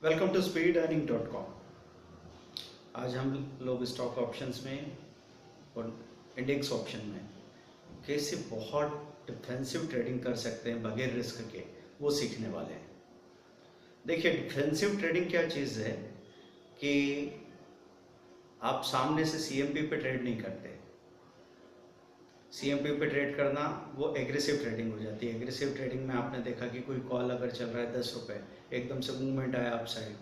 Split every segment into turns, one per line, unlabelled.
Welcome to speedearning.com। आज हम लोग स्टॉक ऑप्शंस में और इंडेक्स ऑप्शन में कैसे बहुत डिफेंसिव ट्रेडिंग कर सकते हैं बगैर रिस्क के, वो सीखने वाले हैं। देखिए, डिफेंसिव ट्रेडिंग क्या चीज़ है कि आप सामने से सीएमपी पे ट्रेड नहीं करते। सीएमपी पे ट्रेड करना वो एग्रेसिव ट्रेडिंग हो जाती है। एग्रेसिव ट्रेडिंग में आपने देखा कि कोई कॉल अगर चल रहा है 10 रुपये, एकदम से मूवमेंट आया अप साइड,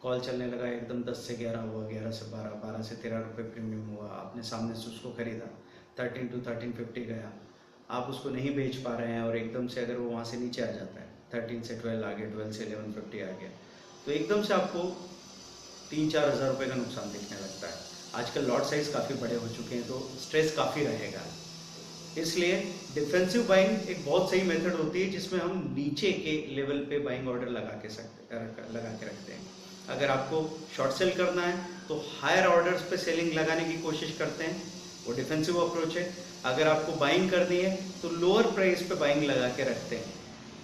कॉल चलने लगा, एकदम 10 से 11 हुआ, 11 से 12, 12 से 13 रुपये प्रीमियम हुआ, आपने सामने से उसको खरीदा, 13 to 1350 गया, आप उसको नहीं बेच पा रहे हैं और एकदम से अगर वो वहाँ से नीचे आ जाता है, 13 से 12 आ गया, 12 से 1150 आ गया, तो एकदम से आपको 3-4 हज़ार रुपये का नुकसान दिखने लगता है। आजकल लॉट साइज़ काफ़ी बड़े हो चुके हैं तो स्ट्रेस काफ़ी रहेगा। इसलिए डिफेंसिव बाइंग एक बहुत सही मेथड होती है जिसमें हम नीचे के लेवल पे बाइंग ऑर्डर लगा के रखते हैं। अगर आपको शॉर्ट सेल करना है तो हायर ऑर्डर्स पे सेलिंग लगाने की कोशिश करते हैं, वो डिफेंसिव अप्रोच है। अगर आपको बाइंग करनी है तो लोअर प्राइस पे बाइंग लगा के रखते हैं।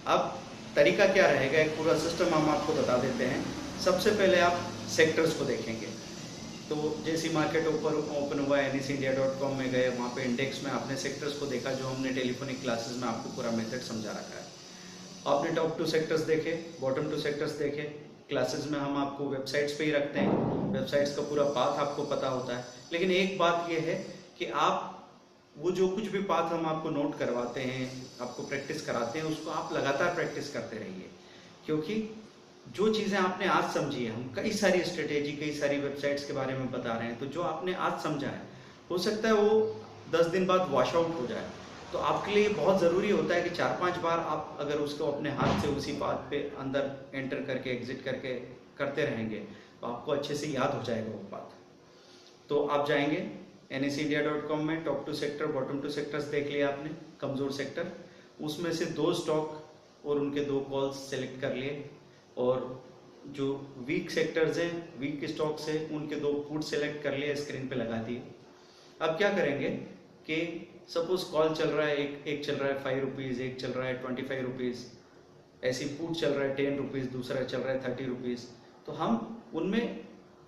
अब तरीका क्या रहेगा, एक पूरा सिस्टम हम आपको बता देते हैं। सबसे पहले आप सेक्टर्स को देखेंगे, तो जैसी मार्केट ओपन हुआ NSeindia.com में गए, वहाँ पे इंडेक्स में आपने सेक्टर्स को देखा जो हमने टेलीफोनिक क्लासेस में आपको पूरा मेथड समझा रखा है। आपने टॉप 2 सेक्टर्स देखे, बॉटम 2 सेक्टर्स देखे। क्लासेस में हम आपको वेबसाइट्स पे ही रखते हैं, वेबसाइट्स का पूरा पाथ आपको पता होता है। लेकिन एक बात यह है कि आप वो जो कुछ भी पाथ हम आपको नोट करवाते हैं, आपको प्रैक्टिस कराते हैं, उसको आप लगातार प्रैक्टिस करते रहिए। क्योंकि जो चीज़ें आपने आज समझी है, हम कई सारी स्ट्रेटेजी, कई सारी वेबसाइट्स के बारे में बता रहे हैं, तो जो आपने आज समझा है हो सकता है वो 10 दिन बाद वॉश आउट हो जाए। तो आपके लिए बहुत ज़रूरी होता है कि 4-5 बार आप अगर उसको अपने हाथ से उसी पाथ पे अंदर एंटर करके एग्जिट करके करते रहेंगे तो आपको अच्छे से याद हो जाएगा वो पाथ। तो आप जाएंगे NSeindia.com में, टॉप 2 सेक्टर, बॉटम 2 सेक्टर्स देख लिया आपने, कमज़ोर सेक्टर, उसमें से 2 स्टॉक और उनके 2 कॉल्स सेलेक्ट कर लिए, और जो वीक सेक्टर्स हैं, वीक स्टॉक्स हैं, उनके 2 पुट सेलेक्ट कर लिए, स्क्रीन पे लगा दिए। अब क्या करेंगे कि सपोज कॉल चल रहा है, एक चल रहा है 5 रुपीज़, एक चल रहा है 25 रुपीज़, ऐसी पुट चल रहा है 10 रुपीज़, दूसरा चल रहा है 30 रुपीज़, तो हम उनमें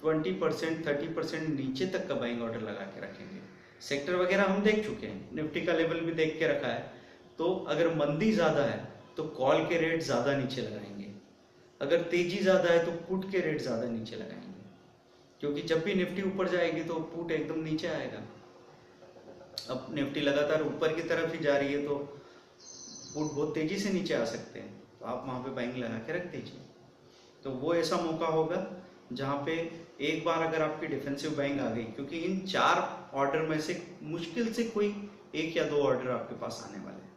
20%, 30% नीचे तक का बाइंग ऑर्डर लगा के रखेंगे। सेक्टर वगैरह हम देख चुके हैं, निफ्टी का लेवल भी देख के रखा है। तो अगर मंदी ज़्यादा है तो कॉल के रेट ज़्यादा नीचे लगाएंगे, अगर तेजी ज़्यादा है तो पुट के रेट ज़्यादा नीचे लगाएंगे, क्योंकि जब भी निफ्टी ऊपर जाएगी तो पुट एकदम नीचे आएगा। अब निफ्टी लगातार ऊपर की तरफ ही जा रही है तो पुट बहुत तेजी से नीचे आ सकते हैं, तो आप वहाँ पे बाइंग लगा के रख दीजिए। तो वो ऐसा मौका होगा जहाँ पे एक बार अगर आपकी डिफेंसिव बाइंग आ गई, क्योंकि इन 4 ऑर्डर में से मुश्किल से कोई 1 या 2 ऑर्डर आपके पास आने वाले हैं,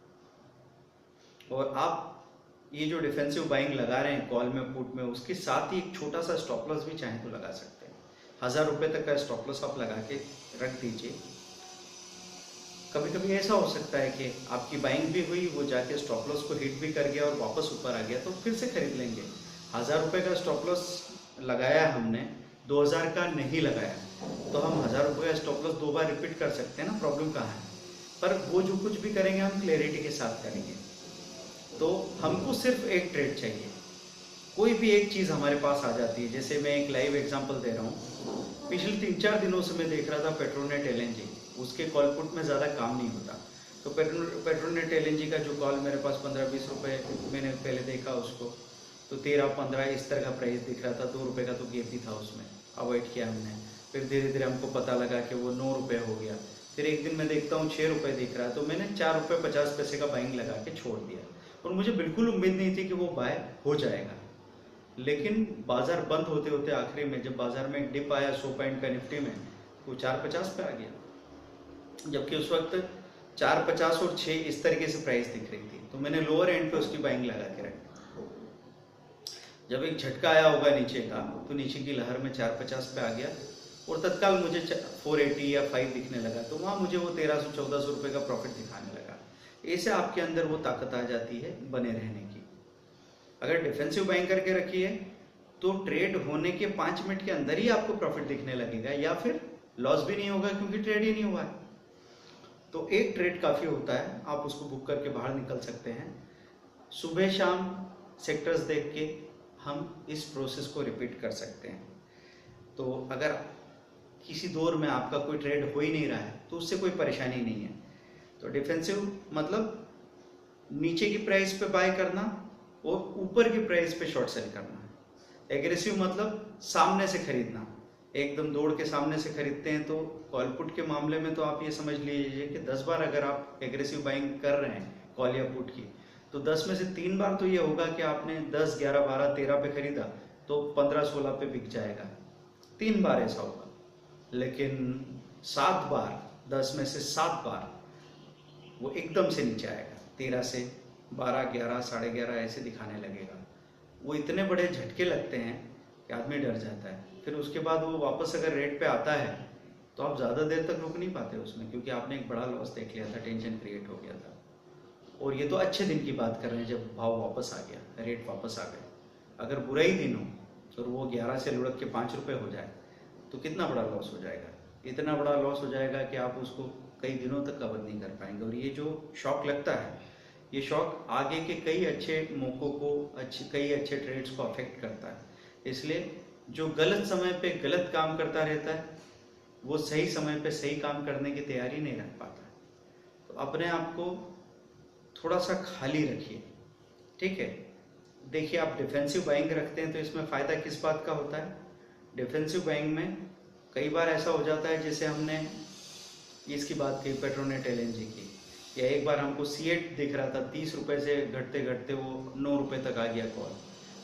और आप ये जो डिफेंसिव बाइंग लगा रहे हैं कॉल में, पुट में, उसके साथ ही एक छोटा सा स्टॉप लॉस भी चाहें तो लगा सकते हैं। 1000 रुपये तक का स्टॉप लॉस आप लगा के रख दीजिए। कभी कभी ऐसा हो सकता है कि आपकी बाइंग भी हुई, वो जाके स्टॉप लॉस को हिट भी कर गया और वापस ऊपर आ गया, तो फिर से खरीद लेंगे। 1000 रुपये का स्टॉप लॉस लगाया है हमने, 2000 का नहीं लगाया, तो हम 1000 रुपये का स्टॉप लॉस 2 बार रिपीट कर सकते हैं ना, प्रॉब्लम कहाँ है। पर वो जो कुछ भी करेंगे हम क्लैरिटी के साथ करेंगे। तो हमको सिर्फ एक ट्रेड चाहिए, कोई भी एक चीज़ हमारे पास आ जाती है। जैसे मैं एक लाइव एग्जांपल दे रहा हूँ, पिछले 3-4 दिनों से मैं देख रहा था पेट्रोनेट LNG, उसके कॉल पुट में ज़्यादा काम नहीं होता। तो पेट्रोनेट LNG का जो कॉल मेरे पास 15-20 रुपये, मैंने पहले देखा उसको, तो 13-15 इस तरह का प्राइस दिख रहा था, 2 रुपये का तो गेप भी था उसमें, अवॉइड किया हमने। फिर धीरे धीरे हमको पता लगा कि वो 9 रुपये हो गया। फिर एक दिन मैं देखता हूँ 6 रुपये दिख रहा है, तो मैंने 4 रुपये 50 पैसे का बाइंग लगा के छोड़ दिया, और मुझे बिल्कुल उम्मीद नहीं थी कि वो बाय हो जाएगा। लेकिन बाजार बंद होते होते आखिरी में जब बाजार में एक डिप आया 100 पॉइंट का निफ्टी में, वो 4.50 पे आ गया, जबकि उस वक्त 4.50 और 6 इस तरीके से प्राइस दिख रही थी। तो मैंने लोअर एंड पे उसकी बाइंग लगा के रखी। जब एक झटका आया होगा नीचे का, तो नीचे की लहर में 4.50 पे आ गया, और तत्काल मुझे 480 या 5 दिखने लगा, तो वहाँ मुझे वो 1300-1400 रुपये का प्रॉफिट दिखाने लगा। ऐसे आपके अंदर वो ताकत आ जाती है बने रहने की। अगर डिफेंसिव बाइंग करके रखी है तो ट्रेड होने के 5 मिनट के अंदर ही आपको प्रॉफिट दिखने लगेगा, या फिर लॉस भी नहीं होगा क्योंकि ट्रेड ही नहीं हुआ है। तो एक ट्रेड काफ़ी होता है, आप उसको बुक करके बाहर निकल सकते हैं। सुबह शाम सेक्टर्स देख के हम इस प्रोसेस को रिपीट कर सकते हैं। तो अगर किसी दौर में आपका कोई ट्रेड हो ही नहीं रहा है तो उससे कोई परेशानी नहीं है। तो डिफेंसिव मतलब नीचे की प्राइस पे बाय करना और ऊपर की प्राइस पे शॉर्ट सेल करना। एग्रेसिव मतलब सामने से खरीदना, एकदम दौड़ के सामने से खरीदते हैं। तो कॉल पुट के मामले में तो आप ये समझ लीजिए कि 10 बार अगर आप एग्रेसिव बाइंग कर रहे हैं कॉल या पुट की, तो 10 में से 3 बार तो ये होगा कि आपने 10, 11, 12, 13 पे खरीदा तो 15, 16 पे बिक जाएगा। 3 बार ऐसा होगा। लेकिन 7 बार, 10 में से 7 बार वो एकदम से नीचे आएगा, 13 से 12, 11, 11:30 ऐसे दिखाने लगेगा। वो इतने बड़े झटके लगते हैं कि आदमी डर जाता है। फिर उसके बाद वो वापस अगर रेट पे आता है तो आप ज़्यादा देर तक रुक नहीं पाते उसमें, क्योंकि आपने एक बड़ा लॉस देख लिया था, टेंशन क्रिएट हो गया था। और ये तो अच्छे दिन की बात कर रहे हैं जब भाव वापस आ गया, रेट वापस आ गए। अगर बुरा ही दिन हो और वो 11 से लुढ़क के 5 रुपये हो जाए तो कितना बड़ा लॉस हो जाएगा। इतना बड़ा लॉस हो जाएगा कि आप उसको कई दिनों तक कवर नहीं कर पाएंगे। और ये जो शॉक लगता है, ये शॉक आगे के कई अच्छे मौकों को, कई अच्छे ट्रेड्स को अफेक्ट करता है। इसलिए जो गलत समय पे गलत काम करता रहता है वो सही समय पे सही काम करने की तैयारी नहीं रख पाता। तो अपने आप को थोड़ा सा खाली रखिए, ठीक है। देखिए, आप डिफेंसिव बाइंग रखते हैं तो इसमें फ़ायदा किस बात का होता है। डिफेंसिव बाइंग में कई बार ऐसा हो जाता है, जैसे हमने इसकी बात की पेट्रोनेट एलएनजी की, या एक बार हमको C8 दिख रहा था 30 रुपये से घटते घटते वो 9 रुपये तक आ गया कॉल।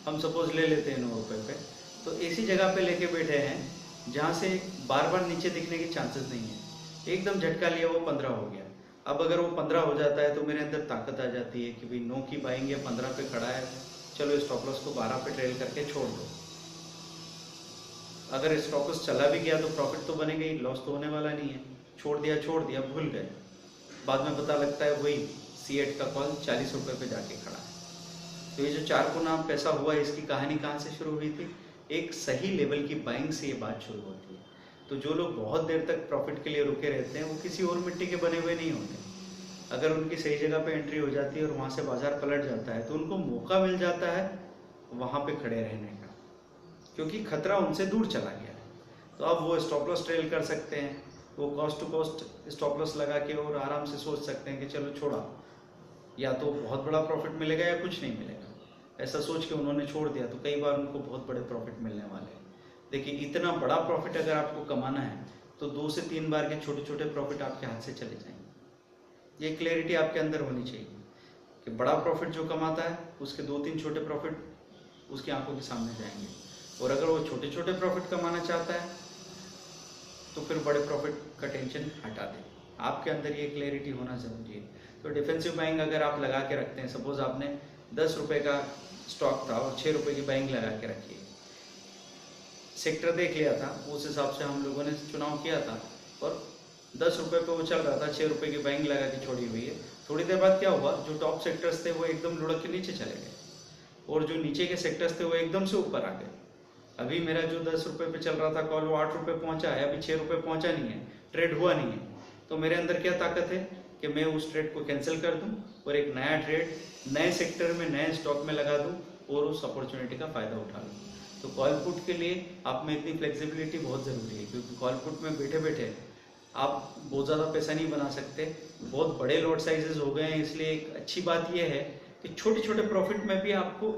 हम सपोज ले लेते हैं 9 रुपये पे, तो ऐसी जगह पे लेके बैठे हैं जहाँ से बार बार नीचे दिखने के चांसेस नहीं है। एकदम झटका लिया, वो 15 हो गया। अब अगर वो 15 हो जाता है तो मेरे अंदर ताकत आ जाती है कि भाई 9 की बाइंग है, 15 पे खड़ा है, चलो स्टॉप लॉस को 12 पे ट्रेल करके छोड़ दो। अगर स्टॉप लॉस चला भी गया तो प्रॉफिट तो बनेगा ही, लॉस तो होने वाला नहीं है। छोड़ दिया, भूल गए। बाद में पता लगता है वही C8 का कॉल 40 रुपये पे जाके खड़ा है। तो ये जो 4 गुना पैसा हुआ, इसकी कहानी कहाँ से शुरू हुई थी? एक सही लेवल की बाइंग से ये बात शुरू होती है। तो जो लोग बहुत देर तक प्रॉफिट के लिए रुके रहते हैं वो किसी और मिट्टी के बने हुए नहीं होते। अगर उनकी सही जगह पे एंट्री हो जाती है और वहाँ से बाजार पलट जाता है तो उनको मौका मिल जाता है वहाँ पे खड़े रहने का, क्योंकि खतरा उनसे दूर चला गया है। तो अब वो स्टॉप लॉस ट्रेल कर सकते हैं, वो cost to cost stop loss लगा के और आराम से सोच सकते हैं कि चलो छोड़ा, या तो बहुत बड़ा प्रॉफिट मिलेगा या कुछ नहीं मिलेगा। ऐसा सोच के उन्होंने छोड़ दिया तो कई बार उनको बहुत बड़े प्रॉफिट मिलने वाले हैं। देखिए, इतना बड़ा प्रॉफिट अगर आपको कमाना है तो 2 से 3 बार के छोटे छोटे प्रॉफिट आपके हाथ से चले जाएंगे। ये क्लैरिटी आपके अंदर होनी चाहिए कि बड़ा प्रॉफिट जो कमाता है उसके 2-3 छोटे प्रॉफिट उसकी आंखों के सामने जाएंगे, और अगर वो छोटे छोटे प्रॉफिट कमाना चाहता है तो फिर बड़े प्रॉफिट का टेंशन हटा दे। आपके अंदर ये क्लैरिटी होना जरूरी है। तो डिफेंसिव बाइंग अगर आप लगा के रखते हैं, सपोज आपने 10 रुपये का स्टॉक था और 6 रुपये की बाइंग लगा के रखी है, सेक्टर देख लिया था, उस हिसाब से हम लोगों ने चुनाव किया था और 10 रुपये पे वो चल रहा था, 6 रुपये की बाइंग लगा के छोड़ी हुई है। थोड़ी देर बाद क्या हुआ, जो टॉप सेक्टर्स थे वो एकदम लुढ़क के नीचे चले गए और जो नीचे के सेक्टर्स थे वो एकदम से ऊपर आ गए। अभी मेरा जो 10 रुपये पे चल रहा था कॉल, वो 8 रुपये पहुंचा है, अभी 6 रुपये पहुंचा नहीं है, ट्रेड हुआ नहीं है। तो मेरे अंदर क्या ताकत है कि मैं उस ट्रेड को कैंसिल कर दूं और एक नया ट्रेड नए सेक्टर में नए स्टॉक में लगा दूं और उस अपॉर्चुनिटी का फायदा उठा लूं। तो कॉल पुट के लिए आप में इतनी फ्लेक्सिबिलिटी बहुत ज़रूरी है, क्योंकि कॉल पुट में बैठे बैठे आप बहुत ज़्यादा पैसा नहीं बना सकते। बहुत बड़े लॉट साइजेस हो गए हैं, इसलिए एक अच्छी बात यह है कि छोटे छोटे प्रॉफिट में भी आपको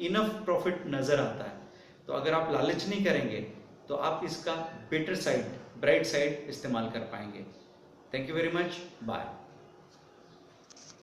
इनफ प्रॉफिट नज़र आता है। तो अगर आप लालच नहीं करेंगे तो आप इसका बेटर साइड, ब्राइट साइड इस्तेमाल कर पाएंगे। Thank you very much, bye.